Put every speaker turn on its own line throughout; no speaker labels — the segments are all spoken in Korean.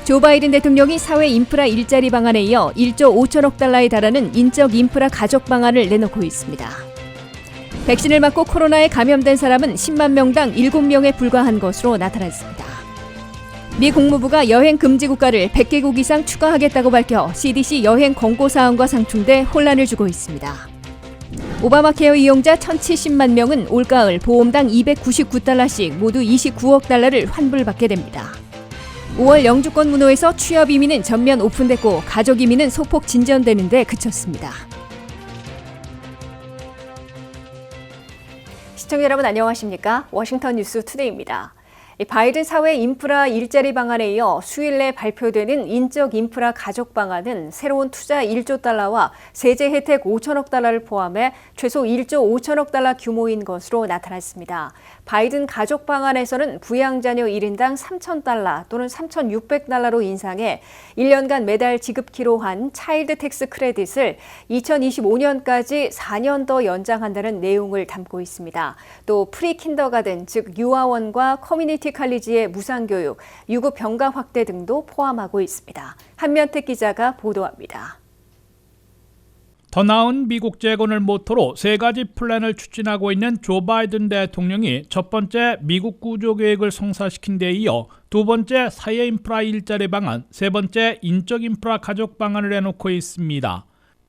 조 바이든 대통령이 사회 인프라 일자리 방안에 이어 1조 5천억 달러에 달하는 인적 인프라 가족 방안을 내놓고 있습니다. 백신을 맞고 코로나에 감염된 사람은 10만 명당 7명에 불과한 것으로 나타났습니다. 미 국무부가 여행 금지 국가를 100개국 이상 추가하겠다고 밝혀 CDC 여행 권고 사항과 상충돼 혼란을 주고 있습니다. 오바마 케어 이용자 1,070만 명은 올가을 보험당 299달러씩 모두 29억 달러를 환불받게 됩니다. 5월 영주권 문호에서 취업 이민은 전면 오픈됐고 가족 이민은 소폭 진전되는 데 그쳤습니다. 시청자 여러분 안녕하십니까? 워싱턴 뉴스 투데이입니다. 바이든 사회 인프라 일자리 방안에 이어 수요일 내 발표되는 인적 인프라 가족 방안은 새로운 투자 1조 달러와 세제 혜택 5천억 달러를 포함해 최소 1조 5천억 달러 규모인 것으로 나타났습니다. 바이든 가족 방안에서는 부양자녀 1인당 3,000달러 또는 3,600달러로 인상해 1년간 매달 지급키로 한 차일드 텍스 크레딧을 2025년까지 4년 더 연장한다는 내용을 담고 있습니다. 또 프리킨더가든 즉 유아원과 커뮤니티 칼리지의 무상교육, 유급 병가 확대 등도 포함하고 있습니다. 한면택 기자가 보도합니다.
더 나은 미국 재건을 모토로 세 가지 플랜을 추진하고 있는 조 바이든 대통령이 첫 번째 미국 구조 계획을 성사시킨 데 이어 두 번째 사회 인프라 일자리 방안, 세 번째 인적 인프라 가족 방안을 내놓고 있습니다.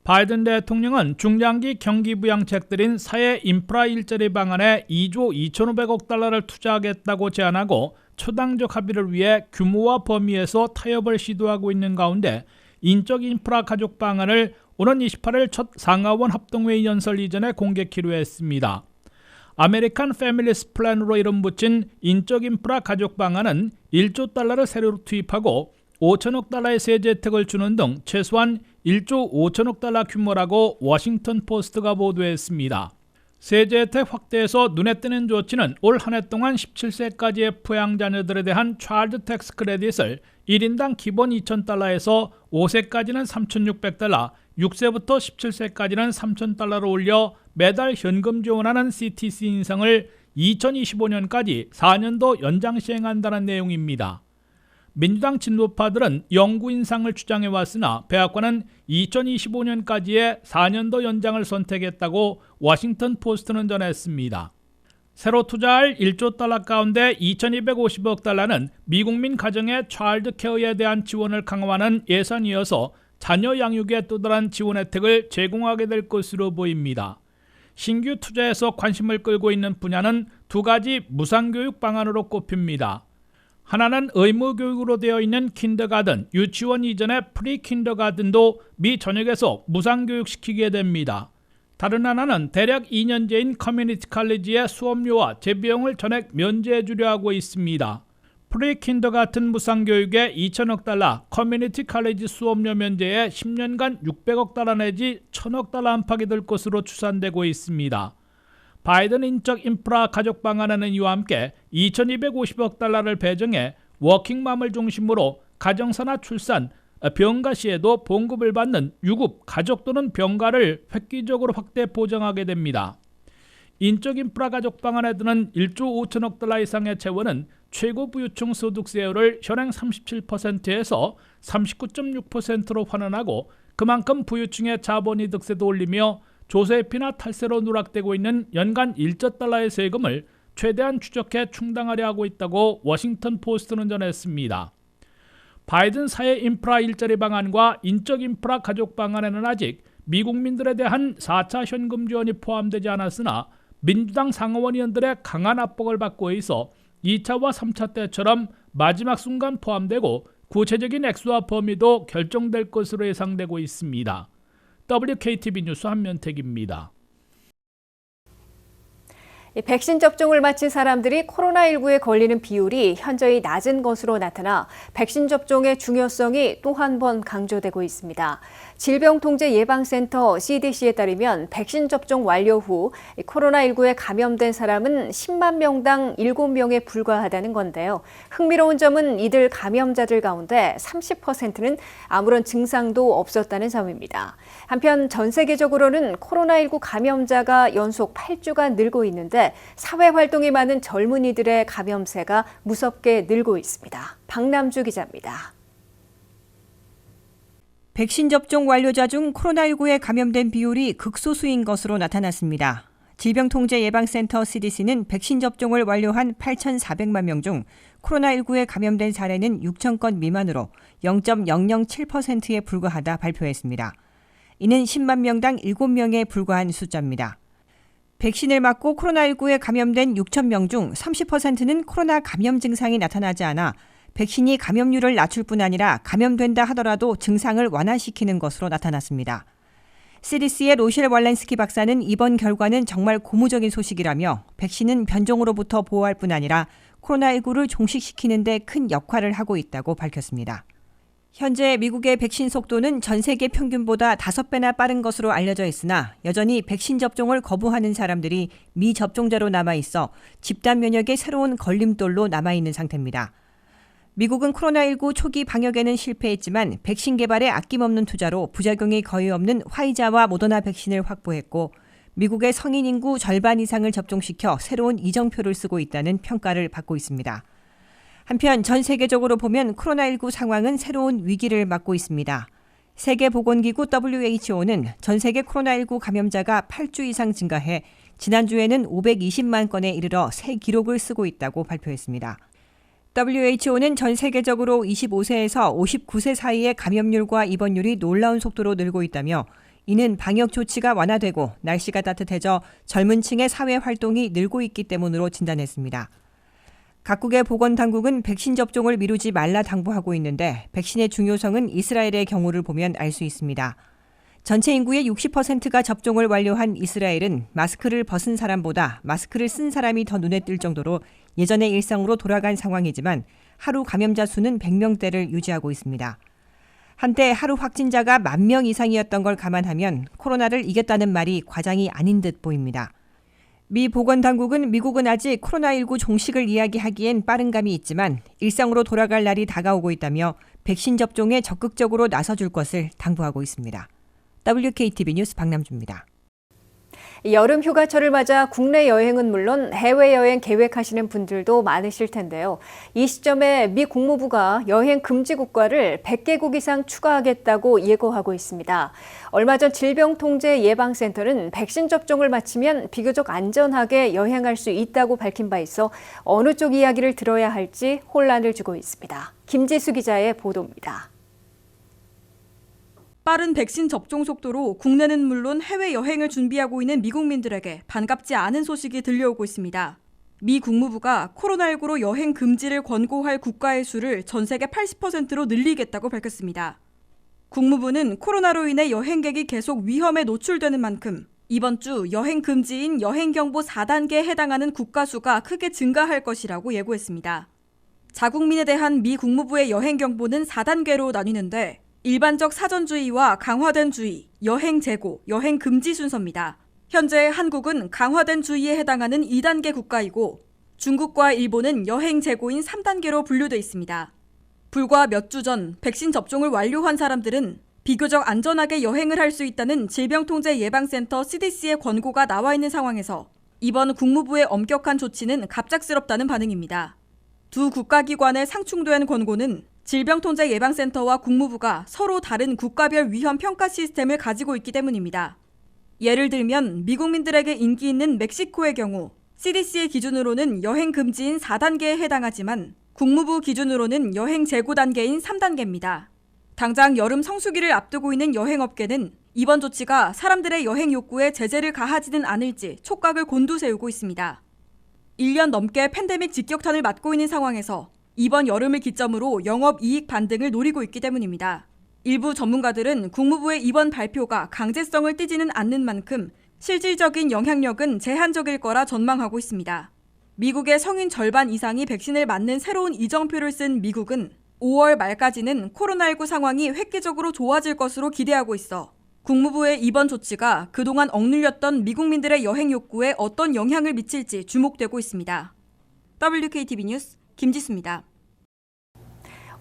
바이든 대통령은 중장기 경기 부양책들인 사회 인프라 일자리 방안에 2조 2,500억 달러를 투자하겠다고 제안하고 초당적 합의를 위해 규모와 범위에서 타협을 시도하고 있는 가운데 인적 인프라 가족 방안을 오는 28일 첫 상하원 합동회의 연설 이전에 공개키로 했습니다. 아메리칸 패밀리스 플랜으로 이름 붙인 인적 인프라 가족 방안은 1조 달러를 새로 투입하고 5천억 달러의 세제 혜택을 주는 등 최소한 1조 5천억 달러 규모라고 워싱턴 포스트가 보도했습니다. 세제 혜택 확대에서 눈에 띄는 조치는 올 한 해 동안 17세까지의 부양자녀들에 대한 차일드 텍스 크레딧을 1인당 기본 2,000달러에서 5세까지는 3,600달러, 6세부터 17세까지는 3,000달러로 올려 매달 현금 지원하는 CTC 인상을 2025년까지 4년 더 연장 시행한다는 내용입니다. 민주당 진보파들은 영구 인상을 주장해왔으나 백악관은 2025년까지의 4년 더 연장을 선택했다고 워싱턴 포스트는 전했습니다. 새로 투자할 1조 달러 가운데 2,250억 달러는 미국민 가정의 차일드 케어에 대한 지원을 강화하는 예산이어서 자녀 양육에 또 다른 지원 혜택을 제공하게 될 것으로 보입니다. 신규 투자에서 관심을 끌고 있는 분야는 두 가지 무상교육 방안으로 꼽힙니다. 하나는 의무교육으로 되어 있는 킨더가든, 유치원 이전의 프리킨더가든도 미 전역에서 무상교육시키게 됩니다. 다른 하나는 대략 2년제인 커뮤니티 칼리지의 수업료와 재비용을 전액 면제해 주려 하고 있습니다. 프리킨더가든 무상교육에 2천억 달러, 커뮤니티 칼리지 수업료 면제에 10년간 600억 달러 내지 1,000억 달러 안팎이 들 것으로 추산되고 있습니다. 바이든 인적 인프라 가족 방안에는 이와 함께 2,250억 달러를 배정해 워킹맘을 중심으로 가정사나 출산, 병가 시에도 봉급을 받는 유급, 가족 또는 병가를 획기적으로 확대 보장하게 됩니다. 인적 인프라 가족 방안에 드는 1조 5천억 달러 이상의 재원은 최고 부유층 소득세율을 현행 37%에서 39.6%로 환원하고 그만큼 부유층의 자본이득세도 올리며 조세피나 탈세로 누락되고 있는 연간 1조 달러의 세금을 최대한 추적해 충당하려 하고 있다고 워싱턴 포스트는 전했습니다. 바이든 사회 인프라 일자리 방안과 인적 인프라 가족 방안에는 아직 미국민들에 대한 4차 현금 지원이 포함되지 않았으나 민주당 상하원 의원들의 강한 압박을 받고 있어 2차와 3차 때처럼 마지막 순간 포함되고 구체적인 액수와 범위도 결정될 것으로 예상되고 있습니다. WKTV 뉴스 한면택입니다.
백신 접종을 마친 사람들이 코로나19에 걸리는 비율이 현저히 낮은 것으로 나타나 백신 접종의 중요성이 또 한 번 강조되고 있습니다. 질병통제예방센터 CDC에 따르면 백신 접종 완료 후 코로나19에 감염된 사람은 10만 명당 7명에 불과하다는 건데요. 흥미로운 점은 이들 감염자들 가운데 30%는 아무런 증상도 없었다는 점입니다. 한편 전 세계적으로는 코로나19 감염자가 연속 8주간 늘고 있는데 사회활동이 많은 젊은이들의 감염세가 무섭게 늘고 있습니다. 박남주 기자입니다.
백신 접종 완료자 중 코로나19에 감염된 비율이 극소수인 것으로 나타났습니다. 질병통제예방센터 CDC는 백신 접종을 완료한 8,400만 명 중 코로나19에 감염된 사례는 6,000건 미만으로 0.007%에 불과하다 발표했습니다. 이는 10만 명당 7명에 불과한 숫자입니다. 백신을 맞고 코로나19에 감염된 6,000명 중 30%는 코로나 감염 증상이 나타나지 않아 백신이 감염률을 낮출 뿐 아니라 감염된다 하더라도 증상을 완화시키는 것으로 나타났습니다. CDC의 로셸 월렌스키 박사는 이번 결과는 정말 고무적인 소식이라며 백신은 변종으로부터 보호할 뿐 아니라 코로나19를 종식시키는 데 큰 역할을 하고 있다고 밝혔습니다. 현재 미국의 백신 속도는 전 세계 평균보다 5배나 빠른 것으로 알려져 있으나 여전히 백신 접종을 거부하는 사람들이 미접종자로 남아있어 집단 면역의 새로운 걸림돌로 남아있는 상태입니다. 미국은 코로나19 초기 방역에는 실패했지만 백신 개발에 아낌없는 투자로 부작용이 거의 없는 화이자와 모더나 백신을 확보했고 미국의 성인 인구 절반 이상을 접종시켜 새로운 이정표를 쓰고 있다는 평가를 받고 있습니다. 한편 전 세계적으로 보면 코로나19 상황은 새로운 위기를 맞고 있습니다. 세계보건기구 WHO는 전 세계 코로나19 감염자가 8주 이상 증가해 지난주에는 520만 건에 이르러 새 기록을 쓰고 있다고 발표했습니다. WHO는 전 세계적으로 25세에서 59세 사이의 감염률과 입원율이 놀라운 속도로 늘고 있다며 이는 방역 조치가 완화되고 날씨가 따뜻해져 젊은 층의 사회 활동이 늘고 있기 때문으로 진단했습니다. 각국의 보건당국은 백신 접종을 미루지 말라 당부하고 있는데 백신의 중요성은 이스라엘의 경우를 보면 알 수 있습니다. 전체 인구의 60%가 접종을 완료한 이스라엘은 마스크를 벗은 사람보다 마스크를 쓴 사람이 더 눈에 띌 정도로 예전의 일상으로 돌아간 상황이지만 하루 감염자 수는 100명대를 유지하고 있습니다. 한때 하루 확진자가 10,000명 이상이었던 걸 감안하면 코로나를 이겼다는 말이 과장이 아닌 듯 보입니다. 미 보건당국은 미국은 아직 코로나19 종식을 이야기하기엔 빠른 감이 있지만 일상으로 돌아갈 날이 다가오고 있다며 백신 접종에 적극적으로 나서줄 것을 당부하고 있습니다. WKTV 뉴스 박남주입니다.
여름 휴가철을 맞아 국내 여행은 물론 해외여행 계획하시는 분들도 많으실 텐데요. 이 시점에 미 국무부가 여행 금지 국가를 100개국 이상 추가하겠다고 예고하고 있습니다. 얼마 전 질병통제예방센터는 백신 접종을 마치면 비교적 안전하게 여행할 수 있다고 밝힌 바 있어 어느 쪽 이야기를 들어야 할지 혼란을 주고 있습니다. 김지수 기자의 보도입니다.
빠른 백신 접종 속도로 국내는 물론 해외여행을 준비하고 있는 미국민들에게 반갑지 않은 소식이 들려오고 있습니다. 미 국무부가 코로나19로 여행 금지를 권고할 국가의 수를 전 세계 80%로 늘리겠다고 밝혔습니다. 국무부는 코로나로 인해 여행객이 계속 위험에 노출되는 만큼 이번 주 여행 금지인 여행경보 4단계에 해당하는 국가 수가 크게 증가할 것이라고 예고했습니다. 자국민에 대한 미 국무부의 여행경보는 4단계로 나뉘는데 일반적 사전주의와 강화된 주의, 여행 재고, 여행 금지 순서입니다. 현재 한국은 강화된 주의에 해당하는 2단계 국가이고 중국과 일본은 여행 재고인 3단계로 분류돼 있습니다. 불과 몇 주 전 백신 접종을 완료한 사람들은 비교적 안전하게 여행을 할 수 있다는 질병통제예방센터 CDC의 권고가 나와 있는 상황에서 이번 국무부의 엄격한 조치는 갑작스럽다는 반응입니다. 두 국가기관의 상충된 권고는 질병통제예방센터와 국무부가 서로 다른 국가별 위험 평가 시스템을 가지고 있기 때문입니다. 예를 들면 미국민들에게 인기 있는 멕시코의 경우 CDC의 기준으로는 여행 금지인 4단계에 해당하지만 국무부 기준으로는 여행 재고 단계인 3단계입니다. 당장 여름 성수기를 앞두고 있는 여행업계는 이번 조치가 사람들의 여행 욕구에 제재를 가하지는 않을지 촉각을 곤두세우고 있습니다. 1년 넘게 팬데믹 직격탄을 맞고 있는 상황에서 이번 여름을 기점으로 영업이익 반등을 노리고 있기 때문입니다. 일부 전문가들은 국무부의 이번 발표가 강제성을 띠지는 않는 만큼 실질적인 영향력은 제한적일 거라 전망하고 있습니다. 미국의 성인 절반 이상이 백신을 맞는 새로운 이정표를 쓴 미국은 5월 말까지는 코로나19 상황이 획기적으로 좋아질 것으로 기대하고 있어 국무부의 이번 조치가 그동안 억눌렸던 미국민들의 여행 욕구에 어떤 영향을 미칠지 주목되고 있습니다. WKTV 뉴스 김지수입니다.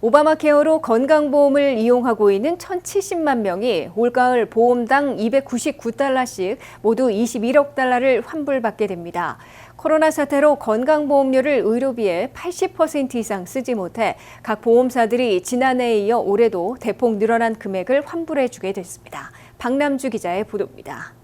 오바마 케어로 건강보험을 이용하고 있는 1,070만 명이 올가을 보험당 299달러씩 모두 21억 달러를 환불받게 됩니다. 코로나 사태로 건강보험료를 의료비의 80% 이상 쓰지 못해 각 보험사들이 지난해에 이어 올해도 대폭 늘어난 금액을 환불해주게 됐습니다. 박남주 기자의 보도입니다.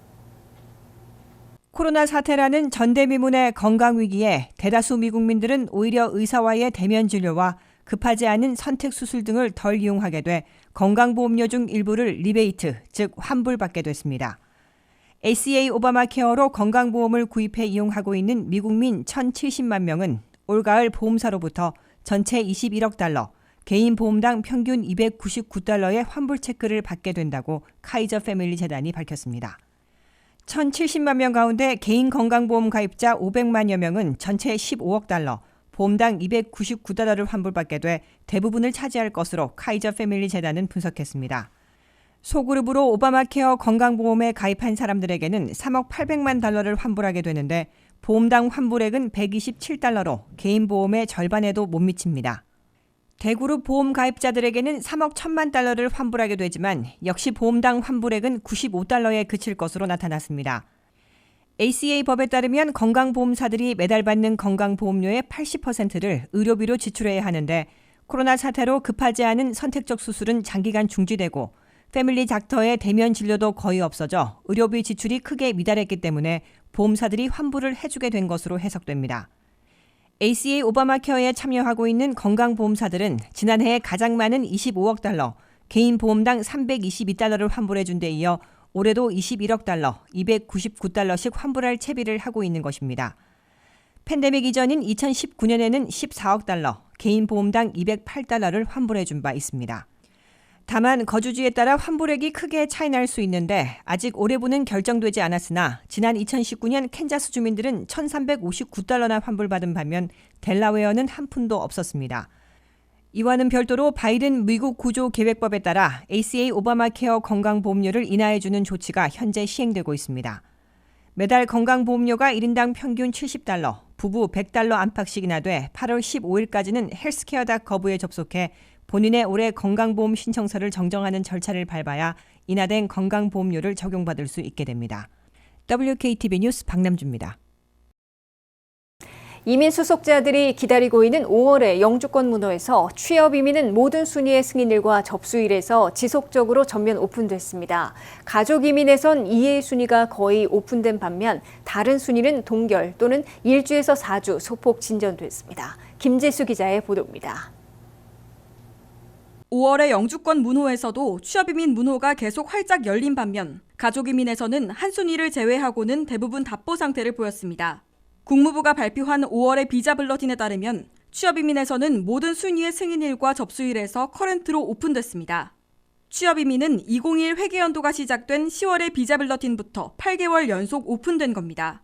코로나 사태라는 전대미문의 건강위기에 대다수 미국민들은 오히려 의사와의 대면 진료와 급하지 않은 선택수술 등을 덜 이용하게 돼 건강보험료 중 일부를 리베이트, 즉 환불받게 됐습니다. ACA 오바마 케어로 건강보험을 구입해 이용하고 있는 미국민 1,070만 명은 올가을 보험사로부터 전체 21억 달러, 개인 보험당 평균 299달러의 환불 체크를 받게 된다고 카이저 패밀리 재단이 밝혔습니다. 1,070만 명 가운데 개인 건강보험 가입자 500만여 명은 전체 15억 달러, 보험당 299달러를 환불받게 돼 대부분을 차지할 것으로 카이저 패밀리 재단은 분석했습니다. 소그룹으로 오바마 케어 건강보험에 가입한 사람들에게는 3억 800만 달러를 환불하게 되는데 보험당 환불액은 127달러로 개인 보험의 절반에도 못 미칩니다. 대그룹 보험 가입자들에게는 3억 1천만 달러를 환불하게 되지만 역시 보험당 환불액은 95달러에 그칠 것으로 나타났습니다. ACA 법에 따르면 건강보험사들이 매달 받는 건강보험료의 80%를 의료비로 지출해야 하는데 코로나 사태로 급하지 않은 선택적 수술은 장기간 중지되고 패밀리 닥터의 대면 진료도 거의 없어져 의료비 지출이 크게 미달했기 때문에 보험사들이 환불을 해주게 된 것으로 해석됩니다. ACA 오바마 케어에 참여하고 있는 건강보험사들은 지난해에 가장 많은 25억 달러, 개인 보험당 322달러를 환불해준 데 이어 올해도 21억 달러, 299달러씩 환불할 채비를 하고 있는 것입니다. 팬데믹 이전인 2019년에는 14억 달러, 개인 보험당 208달러를 환불해준 바 있습니다. 다만 거주지에 따라 환불액이 크게 차이 날 수 있는데 아직 올해부는 결정되지 않았으나 지난 2019년 캔자스 주민들은 1,359달러나 환불받은 반면 델라웨어는 한 푼도 없었습니다. 이와는 별도로 바이든 미국 구조계획법에 따라 ACA 오바마 케어 건강보험료를 인하해주는 조치가 현재 시행되고 있습니다. 매달 건강보험료가 1인당 평균 70달러, 부부 100달러 안팎씩 인하돼 8월 15일까지는 헬스케어.gov에 접속해 본인의 올해 건강보험 신청서를 정정하는 절차를 밟아야 인하된 건강보험료를 적용받을 수 있게 됩니다. WKTV 뉴스 박남주입니다.
이민 수속자들이 기다리고 있는 5월의 영주권 문호에서 취업 이민은 모든 순위의 승인일과 접수일에서 지속적으로 전면 오픈됐습니다. 가족 이민에선 2의 순위가 거의 오픈된 반면 다른 순위는 동결 또는 1주에서 4주 소폭 진전됐습니다. 김재수 기자의 보도입니다.
5월의 영주권 문호에서도 취업이민 문호가 계속 활짝 열린 반면 가족이민에서는 한 순위를 제외하고는 대부분 답보 상태를 보였습니다. 국무부가 발표한 5월의 비자 블러틴에 따르면 취업이민에서는 모든 순위의 승인일과 접수일에서 커런트로 오픈됐습니다. 취업이민은 2021 회계연도가 시작된 10월의 비자 블러틴부터 8개월 연속 오픈된 겁니다.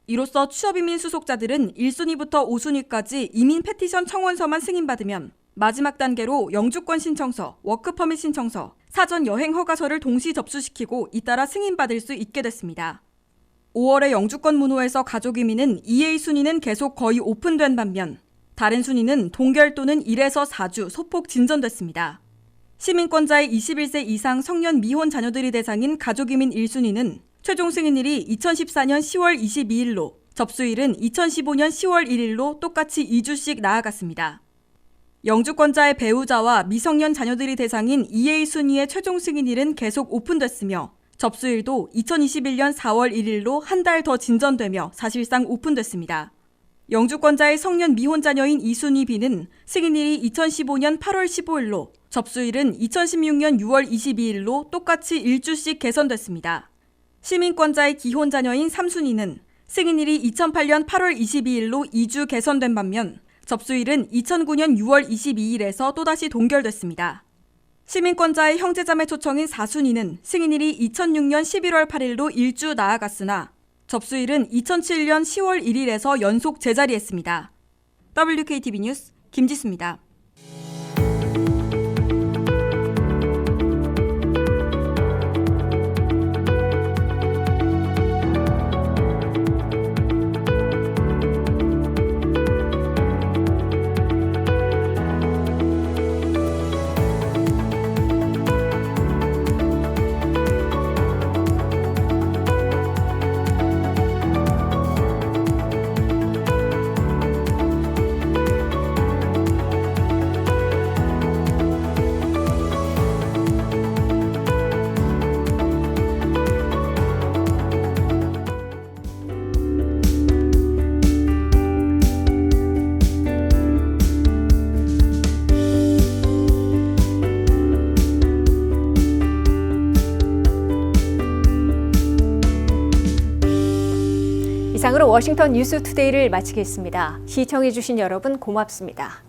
이로써 취업이민 수속자들은 1순위부터 5순위까지 이민 페티션 청원서만 승인받으면 마지막 단계로 영주권 신청서, 워크퍼밋 신청서, 사전 여행 허가서를 동시 접수시키고 잇따라 승인받을 수 있게 됐습니다. 5월의 영주권 문호에서 가족이민은 2A 순위는 계속 거의 오픈된 반면 다른 순위는 동결 또는 1에서 4주 소폭 진전됐습니다. 시민권자의 21세 이상 성년 미혼 자녀들이 대상인 가족이민 1순위는 최종 승인일이 2014년 10월 22일로 접수일은 2015년 10월 1일로 똑같이 2주씩 나아갔습니다. 영주권자의 배우자와 미성년 자녀들이 대상인 2A 순위의 최종 승인일은 계속 오픈됐으며 접수일도 2021년 4월 1일로 한 달 더 진전되며 사실상 오픈됐습니다. 영주권자의 성년 미혼 자녀인 2순위 B는 승인일이 2015년 8월 15일로 접수일은 2016년 6월 22일로 똑같이 1주씩 개선됐습니다. 시민권자의 기혼 자녀인 3순위는 승인일이 2008년 8월 22일로 2주 개선된 반면 접수일은 2009년 6월 22일에서 또다시 동결됐습니다. 시민권자의 형제자매 초청인 4순위는 승인일이 2006년 11월 8일로 1주 나아갔으나 접수일은 2007년 10월 1일에서 연속 제자리했습니다. WKTV 뉴스 김지수입니다.
이상으로 워싱턴 뉴스 투데이를 마치겠습니다. 시청해주신 여러분 고맙습니다.